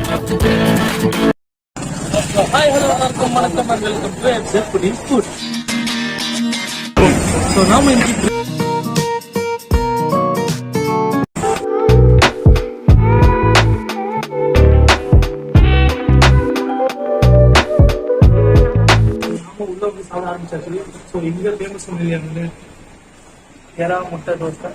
Hi hello வணக்கம் வணக்கம் and welcome to Jefty food. So நாம இன்னைக்கு உள்ள வந்து சாப்பிட ஆரம்பிச்சாச்சு. ஸோ இங்க ஃபேமஸ் வந்து எறா முட்டை தோசை.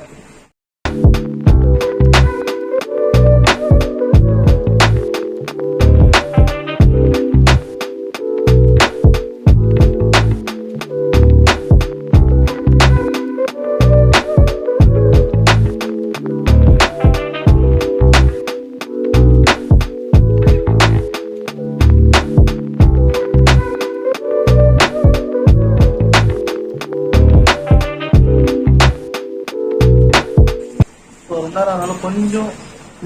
கொஞ்சம்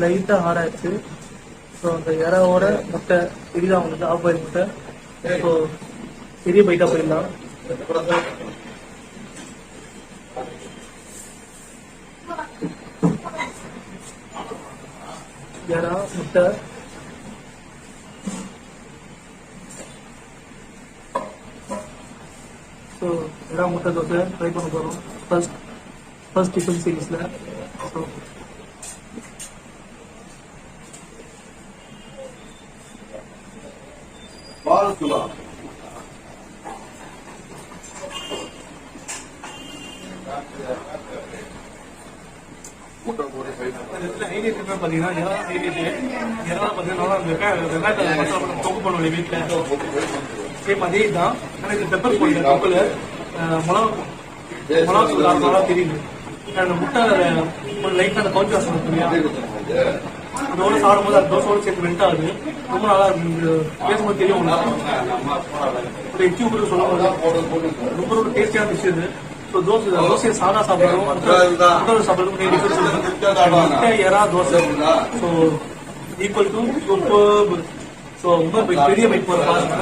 லைட்டா ஹார்டாச்சு. ஸோ அந்த இறாவோட முட்டை பெரியதா வந்து ஆஃப் பாயில் முட்டை. ஸோ பெரிய பைட்டா போயிடலாம். இறா முட்டை ஸோ இறா முட்டை தோசை ட்ரை பண்ண போகிறோம் ஃபர்ஸ்ட் டிஃபன் சீரீஸ்ல. ஸோ பாத்தீங்கன்னா தொகு பண்ணுவோம் வீட்டுல. சேம் அதே தான். ஆனா இது பெப்பர் போடுங்க தொகுல மிளகா தெரியுது. அந்த முட்டை லைட்டா அந்த கவுச்சி வாசம் இருக்கு. அதோட சாப்பிடும்போது அந்த தோசையோட சேர்த்து வெண்ட் ஆகுது. ரொம்ப நல்லா இருக்கு. பேசும்போது தெரியும் ஒரு எச்சி ஊருக்கு சொல்லும்போது ரொம்ப ரொம்ப டேஸ்டியான டிஷ் இது. ஸோ தோசையை சாதா சாப்பிடணும், முட்டை சாப்பிடணும். முட்டை எறா dosa so equal to super. So ரொம்ப பெரிய பைக் போற பாருங்க.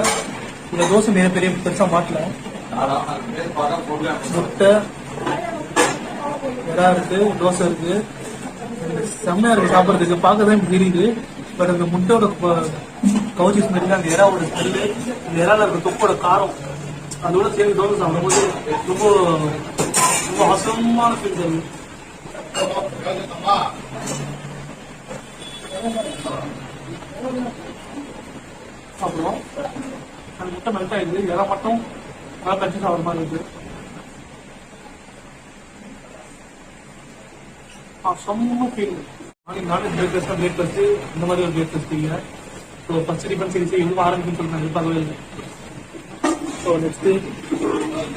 இந்த தோசை பெரிய பெருசா மாட்டல. முட்டை எறா இருக்கு, தோசை இருக்கு. செம்மையா இருக்கு சாப்பிட்றதுக்கு. பார்க்கதான் தெரியுது. பட் அந்த முட்டையோட கவுச்சி ஸ்மெல்லு, அந்த எறாவோட ஸ்மெல்லு, இந்த எறால இருக்க தொப்போட காரம் அதோட சேர்ந்து தோசை சாப்பிடும்போது ரொம்ப ரொம்ப அவசரமான ஃபீல் தருது. அப்புறம் அந்த முட்டை மெல்ட் ஆயிடுது. எறா மட்டும் நல்லா கட்சி சாப்பிட்ற மாதிரி இருக்கு. செம்ம ஃபீல். நானும் பிரேக்ஃபாஸ்ட் இந்த மாதிரி ஒரு பிரேக்ஃபாஸ்ட் இல்லை. ஸோ ஃபர்ஸ்ட் டிஃபன் சீரிஸ் எதுவும் ஆரம்பிக்குன்னு சொல்லி நான் எதிர்பார்க்கவே இல்லை. ஸோ நெக்ஸ்ட்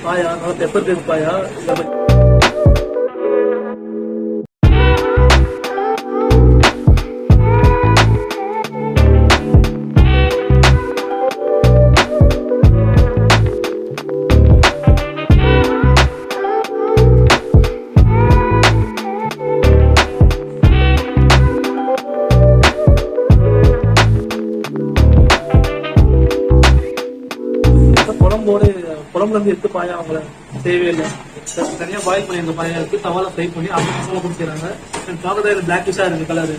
பாயா, நல்லா பெப்பர் கேக் பாயா. குழம்புல இருந்து எடுத்து பாயா அவங்கள செய்யவே இல்லை. தனியா பாயில் பண்ணி அந்த பாயா இருக்கு. தவால ஃப்ரை பண்ணி அப்படி மசாலா போட்டு செய்யறாங்க. பார்க்கறது பிளாக்கிஷா இருக்கு கலரு.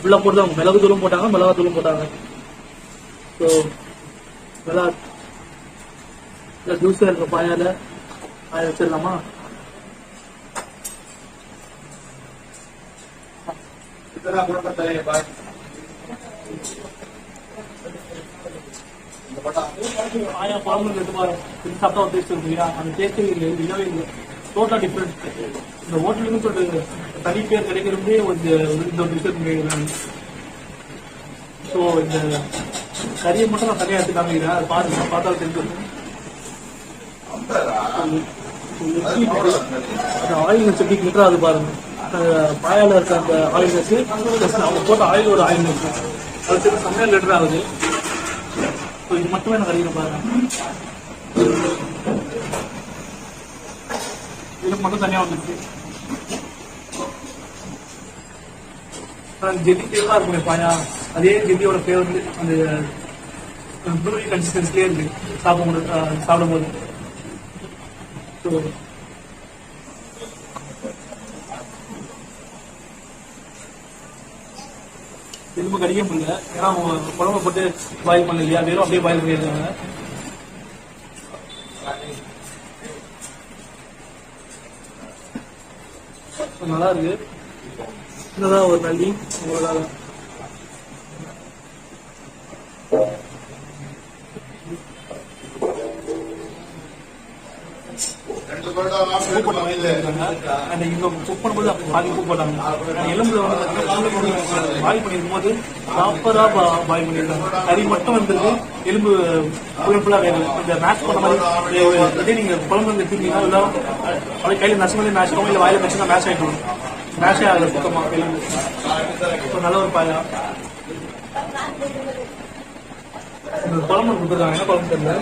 ஃபுல்லா போட்டு அவங்க மிளகு தூளும் போட்டாங்க, மிளகா தூளும் போட்டாங்க. ஸோ நல்லா ஜூஸா இருக்க பாயால பாய வச்சிடலாமா? ஆயா குழம்பு சாப்பிட்டா ஒரு டேஸ்ட் இருக்கு இல்லையா? அந்த டேஸ்ட் இல்லவே இல்லை. டோட்டலா டிஃப்ரெண்ட். இந்த ஹோட்டலுன்னு சொல்லிட்டு தனி பேர் கிடைக்கிறதே இந்த ஒரு டிஷ் கிடைக்கிறாங்க. ஸோ இந்த கறியை மட்டும் நான் தனியாக எடுத்து காமிக்கிறேன். அது பாருங்க, பார்த்தாலும் தெரிஞ்சு. ஆயில்னஸ் எப்படி கிட்ட அது பாருங்க. பாயால இருக்க அந்த ஆயில்னஸ் அவங்க போட்ட ஆயிலோட ஆயில்னஸ் அது செம்மையா லிட்டர் ஆகுது. இது மட்டுமே எனக்கு அறியணும் பாருங்க. இது மட்டும் தனியா வந்துருக்கு. ஜெல்லி ஃபிளேவரா இருக்கும் பாயா. அதே ஜெல்லியோட ஃபிளேவர் அந்த ப்ளூரி கன்சிஸ்டன்சிலே இருக்கு சாப்பிடும்போது. எலும்பு கடிக்க முடியல, ஏன்னா அவங்க குழம்பு போட்டு பாயில் பண்ணலையா, வெறும் அப்படியே பாயில் பண்ணியிருக்காங்க. நல்லா இருக்கு. இதுதான் ஒரு நல்லி உங்களால குக் பண்ணும்போது பாதி உப்பு போட்டாங்க. எலும்புல வந்து பாயில் பண்ணிருக்கும் போது ப்ராப்பரா பாயில் பண்ணிருக்காங்க. கறி மட்டும் வந்துருக்கு, எலும்பு ஃபுல்லா வேணும். இந்த மேட்ச் பண்ண மாதிரி இதே நீங்க குழம்பு எடுத்தீங்கன்னா இல்லை அப்படியே கையில நசுமதி மேட்ச் ஆகும், இல்லை வாயில வச்சுன்னா மேட்ச் ஆகிட்டு மேட்சே ஆகுது சுத்தமா எலும்பு. நல்ல ஒரு பாயா குழம்பு கொடுத்துருக்காங்க. என்ன குழம்பு தெரியல,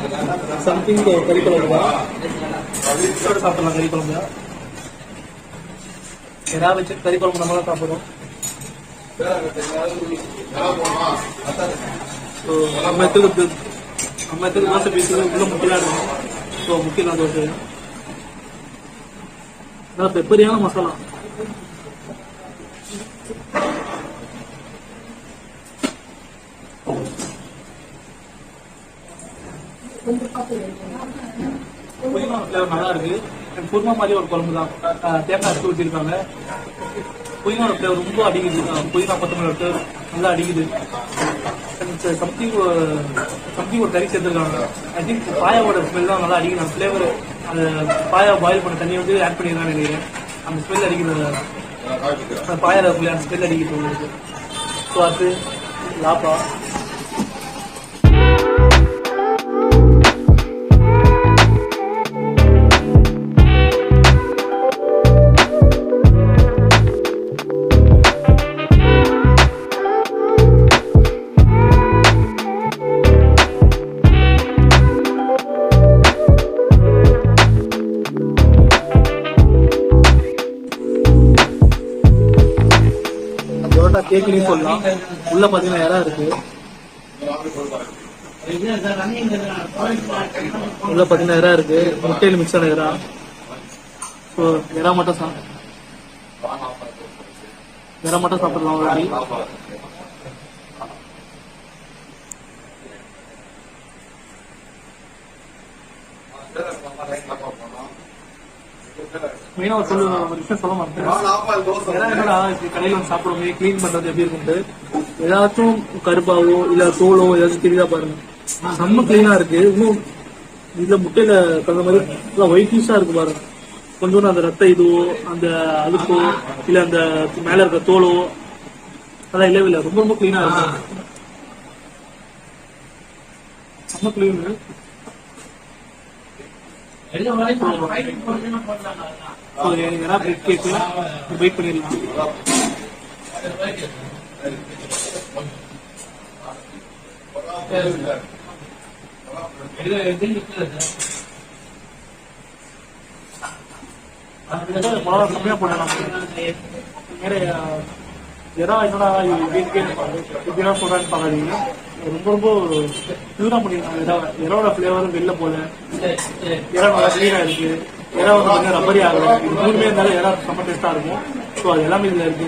சம்திங் கறி குழம்பு தான். சாப்பிடலாம் கறி குழம்பு. ஏதாவது வச்சு கறி குழம்பு நம்ம தான் சாப்பிடுறோம். நம்ம எத்துக்கு தோசை பீஸு உள்ள முக்கியலாம் இருக்கும். ஸோ முக்கியலாம் தோசை பெப்பரியான மசாலா. புதினா ஃபிளேவர் நல்லா இருக்கு. குருமா மாதிரி ஒரு குழம்பு தான், தேங்காய் அரைச்சி ஊற்றிருக்காங்க. புதினா ஃபிளேவர் ரொம்ப அடிக்குது, புதினா கொத்தமல்லி ஃபிளேவர் நல்லா அடிக்குது. சம்திங் ஒரு கறி சேர்த்துருக்காங்க. ஐ திங்க் பாயாவோட ஸ்மெல் தான் நல்லா அடிக்குது. அந்த ஃபிளேவர் அந்த பாயா பாயில் பண்ண தண்ணி வந்து ஆட் பண்ணிடுறான்னு நினைக்கிறேன். அந்த ஸ்மெல் அடிக்கிறது, அந்த பாயால அந்த ஸ்மெல் அடிக்கிறது உங்களுக்கு. ஸோ அது லாப்பா. கேக்குன்னு சொல்லலாம். உள்ள பாத்தீங்கன்னா இறா இருக்கு. உள்ள பாத்தீங்கன்னா இறா இருக்கு, முட்டையில மிக்ஸ் ஆன இறா. ஸோ இறா மட்டும் சாப்பிடலாம். ஆல்ரெடி மெயினா ஒரு விஷயம் சொல்ல மாட்டேன். என்னடா கடையில வந்து சாப்பிடுவோம், கிளீன் பண்றது எப்படி இருக்குன்ட்டு ஏதாச்சும் கருப்பாவோ இல்ல தோலோ ஏதாச்சும் தெரியுதா பாருங்க. செம்ம கிளீனா இருக்கு. இன்னும் இதுல முட்டையில கலந்த மாதிரி ஒயிட்டிஷா இருக்கு பாருங்க. கொஞ்சம் அந்த ரத்த இதுவோ அந்த அழுப்போ இல்ல அந்த மேல இருக்க தோலோ அதான் இல்லவே இல்லை. ரொம்ப ரொம்ப கிளீனா இருக்கு. செம்ம கிளீன். பிரெட் கேக்கு வெயிட் பண்ணிடலாம். கம்மியா போடலாம். என்னடா இப்படின்னா சொல்றான்னு பாக்காதீங்க. ரொம்ப ரொம்ப பியூரா பண்ணிருக்காங்க. இறாவோட ஃபிளேவரும் வெளில போல, இறா நல்லா கிளீனா இருக்கு. இறா வந்து கொஞ்சம் ரப்பரி ஆகல. இது மூணுமே இருந்தாலும் இறா செம்ம டேஸ்டா இருக்கும். ஸோ அது எல்லாமே இதுல இருக்கு.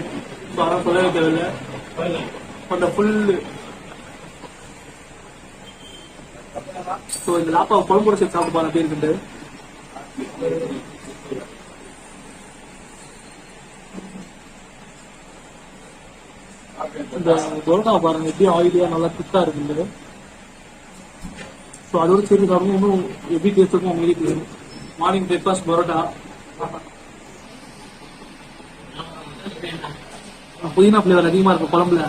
ஸோ அதான் சொல்லவே தேவையில்லை. அந்த ஃபுல் ஸோ இந்த லாப்பா குழம்பு சேர்த்து சாப்பிட்டு பாருங்க அப்படி இருக்குன்ட்டு. இந்த பரோட்டா பாருங்க எப்படி ஆயிலியா நல்லா திக்கா இருக்கு. ஸோ அதோட சேர்த்து சாப்பிடும் இன்னும் எப்படி டேஸ்ட் இருக்கும் உங்களுக்கு தெரியும். மார்னிங் பிரேக்ஃபாஸ்ட் பரோட்டா, புதினா ஃபிளேவர் அதிகமா இருக்கும் குழம்புல.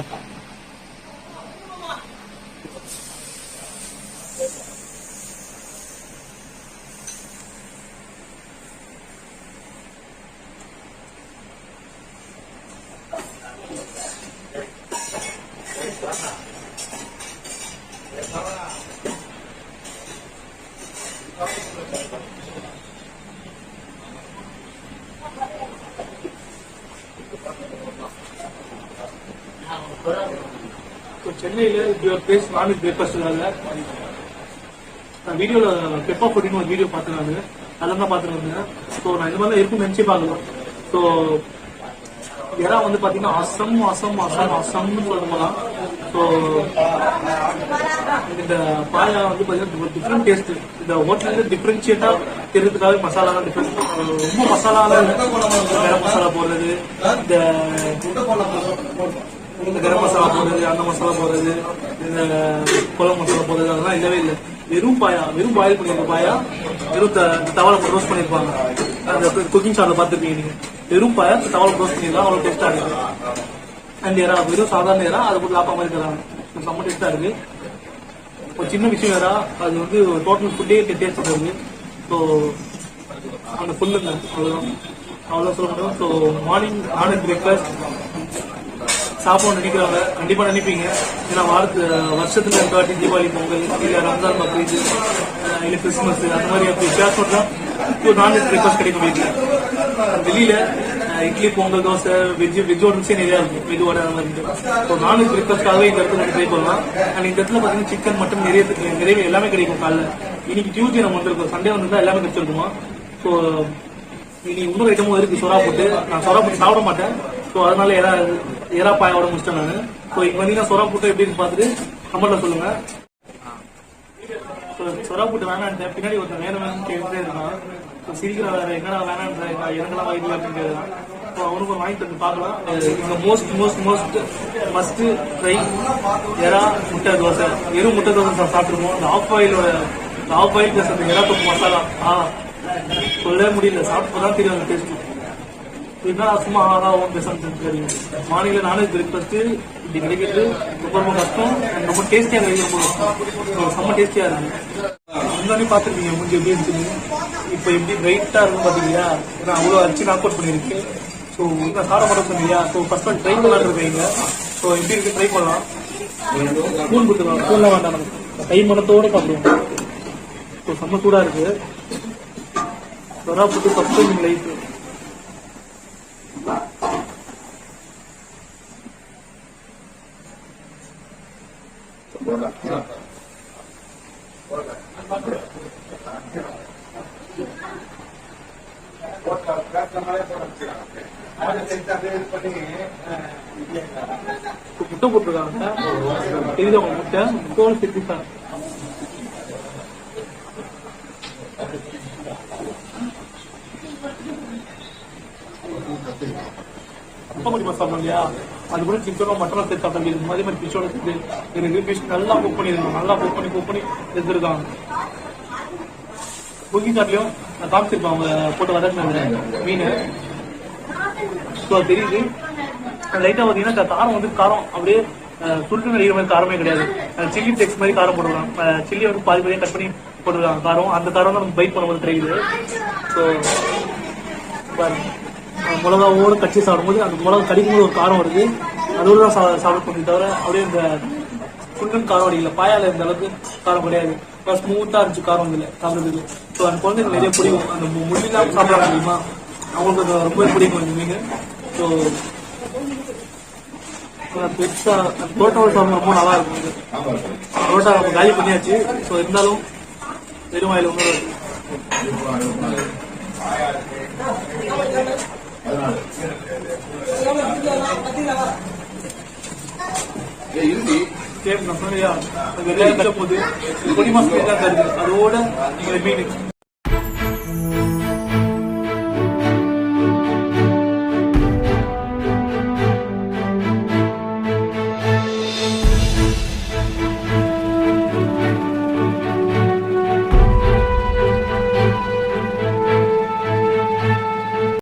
சென்னையில இப்படி ஒரு பிளேஸ் நான்வெஜ் பிரேக்ஃபாஸ்ட் நான் வீடியோல பெப்பா ஃபுட்டின்னு ஒரு வீடியோ பார்த்தேன். அதெல்லாம் தான் பார்த்துட்டு வந்தேன். ஸோ நான் இந்த மாதிரி இருக்கும் நினைச்சு பார்க்கலாம். ஸோ இறா வந்து பாத்தீங்கன்னா அசம்னு சொல்லணும். ஸோ இந்த பாயா வந்து பார்த்தீங்கன்னா ஒரு டிஃப்ரெண்ட் டேஸ்ட். இந்த ஹோட்டல்ல டிஃப்ரென்ஷியேட்டா தெரிஞ்சதுக்காக மசாலாலாம் டிஃப்ரெண்ட், ரொம்ப மசாலாலாம் கரம் மசாலா போடுறது, இந்த கரம் மசாலா போடுறது, அந்த மசாலா போடுறது, இந்த குழம்பு மசாலா போடுறது அதெல்லாம் இல்லவே இல்லை. வெறும் பாயா, வெறும் பாயில் பண்ணிருக்க பாயா, வெறும் தவால ரோஸ்ட் பண்ணிருப்பாங்க. அந்த குக்கிங் ஷாப்ல பார்த்துருப்பீங்க நீங்க. வெறும் பாயா தவால ரோஸ்ட் பண்ணிருக்காங்க, அவ்வளவு டேஸ்டா இருக்கு. அண்ட் ஏரா வெறும் சாதாரண ஏரா அதை போட்டு லாப்பா மாதிரி தராங்க, செம்ம டேஸ்டா இருக்கு. ஒரு சின்ன விஷயம் ஏரா அது வந்து டோட்டல் ஃபுட்டே டேஸ்ட் இருக்கு. ஸோ அந்த ஃபுல்லுங்க அவ்வளோதான் சொல்ல முடியும். ஸோ மார்னிங் ஆர்டர் பிரேக்ஃபாஸ்ட் சாப்பிட நினைக்கிறவங்க கண்டிப்பா நினைப்பீங்க. ஏன்னா வருஷத்துல இருக்காட்டி தீபாவளி, பொங்கல், இல்ல ரம்ஜான், பக்ரீத், இல்ல கிறிஸ்துமஸ் அந்த மாதிரி அப்படி வித்தியாசம் தான் ஒரு நான்வெஜ் பிரேக்ஃபாஸ்ட் கிடைக்கும் வீட்டுல. வெளியில இட்லி, பொங்கல், தோசை, வெஜ்ஜோட மிக்ஸே நிறைய இருக்கும், வெஜ் வடை அந்த மாதிரி. ஸோ நான்வெஜ் பிரேக்ஃபாஸ்ட்காகவே இந்த இடத்துல ட்ரை பண்ணலாம். அண்ட் இந்த இடத்துல பாத்தீங்கன்னா சிக்கன், மட்டன் நிறைய எல்லாமே கிடைக்கும். காலைல இன்னைக்கு டியூஸ்டே நம்ம வந்திருக்கோம், சண்டே வந்து எல்லாமே கிடைச்சிருக்குமா. ஸோ இனி இன்னொரு ஐட்டமும் இருக்கு, சொரா போட்டு. நான் சொரா போட்டு சாப்பிட மாட்டேன், ஸோ அதனால எறா பாயோட முடிச்சிட்டேன் நான். ஸோ இப்போ வந்து சொரா போட்டு எப்படின்னு பார்த்துட்டு கமெண்ட்ல சொல்லுங்க. சொரா போட்டு வேணான்ட்டேன், பின்னாடி ஒருத்தன் வேணும்னு கேட்டுட்டே இருக்கான். ஸோ சிரிக்கிற வேற என்னடா வேணான்ற எனக்கெல்லாம் வாங்கல அப்படின்னு கேட்கறான். ஸோ அவனுக்கு ஒரு வாங்கி தந்து பார்க்கலாம். இந்த மோஸ்ட் மஸ்ட் ட்ரை எறா முட்டை தோசை. வெறும் முட்டை தோசை சாப்பிட்டுருவோம். இந்த ஆஃப் ஆயில் பிளஸ் அந்த எறா தொப்பு மசாலா சொல்லவே முடியல, சாப்பிட்டுதான் தெரியும் அந்த டேஸ்ட். இதுதான் சும்மா ஆகாவும் பேசாம தெரியும். மார்னிங்ல நான்வெஜ் பிரேக்ஃபாஸ்ட் இப்படி கிடைக்கிறது ரொம்ப கஷ்டம், ரொம்ப டேஸ்டியா கிடைக்கும். செம்ம டேஸ்டியா இருக்கு. முன்னாடி பாத்துருக்கீங்க முடிஞ்சு எப்படி இருந்துச்சு, இப்ப எப்படி பிரைட்டா இருக்கும் பாத்தீங்களா. ஏன்னா அவ்வளவு அரிசி நாக் அவுட் பண்ணிருக்கு. ஸோ இந்த சாரை மட்டும் சொன்னீங்க. ஸோ ஃபர்ஸ்ட் ட்ரை பண்ணலாம் இருக்கீங்க. ஸோ எப்படி இருக்கு ட்ரை பண்ணலாம். ஸ்பூன் கொடுத்துக்கலாம், ஸ்பூன்லாம் வேண்டாம், நமக்கு கை மனத்தோட சாப்பிடுவோம். ஸோ செம்ம சூடா இருக்கு. சொரா போட்டு ஃபர்ஸ்ட் லைஃப் முட்டை போட்டிருக்காங்க. தெரியுது அவங்க முட்டையோட சேர்த்துட்டாங்க. மசாலா இல்லையா, அது கூட சிக்கனோ மட்டனோ சேர்த்து சாப்பிட்டு அதே மாதிரி பிஷோட சேர்த்து பிஷ் நல்லா குக் பண்ணிருக்காங்க. நல்லா குக் பண்ணி எடுத்துருக்காங்க. குக்கிங் சாட்லயும் நான் காமிச்சிருப்பேன் அவங்க போட்டு வதக்கின மீன். ஸோ அது தெரியுது. லைட்டா பாத்தீங்கன்னா காரம் வந்து காரம் அப்படியே சுருட்டு நடிக்கிற மாதிரி காரமே கிடையாது. சில்லி டெக்ஸ் மாதிரி காரம் போட்டுருக்காங்க. சில்லி வந்து பாதி பாதியாக கட் பண்ணி போட்டுருக்காங்க காரம். அந்த காரம் தான் நமக்கு பைட் பண்ணும்போது தெரியுது. ஸோ மிளகாவோடு கட்சி சாப்பிடும்போது அந்த மிளகா கடிக்கும்போது ஒரு காரம் வருது. அதோட தான் சாப்பிட தவிர அப்படியே இந்த ஃபுல்லும் காரம் அடிக்கல. பாயால இந்த அளவுக்கு காரம் கிடையாது. ஸ்மூத்தா இருந்துச்சு காரம் இல்லை சாப்பிடுறதுக்கு. ஸோ அந்த குழந்தைங்க நிறைய பிடிக்கும். அந்த முள்ளிலாம் சாப்பிடலாம் தெரியுமா, அவங்களுக்கு அது ரொம்ப பிடிக்கும் இந்த மீன். ஸோ பெருசா புரோட்டாவோட சாப்பிட ரொம்ப நல்லா இருக்கும். புரோட்டா நம்ம காலி பண்ணியாச்சு. ஸோ இருந்தாலும் வெறும் வாயில ஒன்று போது பொடி மாசம் அதோட மீன்